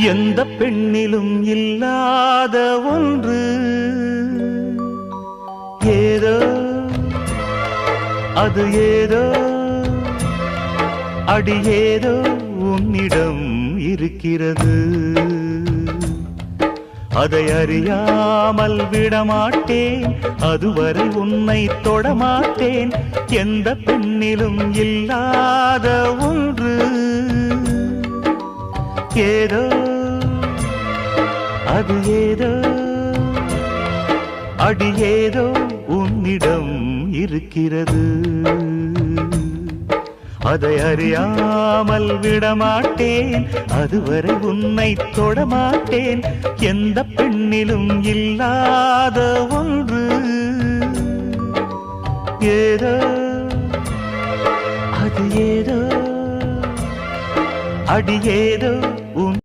எந்த பெண்ணிலும் இல்லாத ஒன்று ஏதோ அது ஏதோ அடி ஏதோ உன்னிடம் இருக்கிறது. அதை அறியாமல் விடமாட்டேன், அதுவரை உன்னை தொடமாட்டேன். எந்த பெண்ணிலும் இல்லாத ஒன்று ஏதோ அது ஏதோ அடி ஏதோ உன்னிடம் இருக்கிறது. அதை அறியாமல் விடமாட்டேன், அதுவரை உன்னை தொடமாட்டேன். எந்த பெண்ணிலும் இல்லாத ஒன்று ஏதோ அது ஏதோ அடி ஏதோ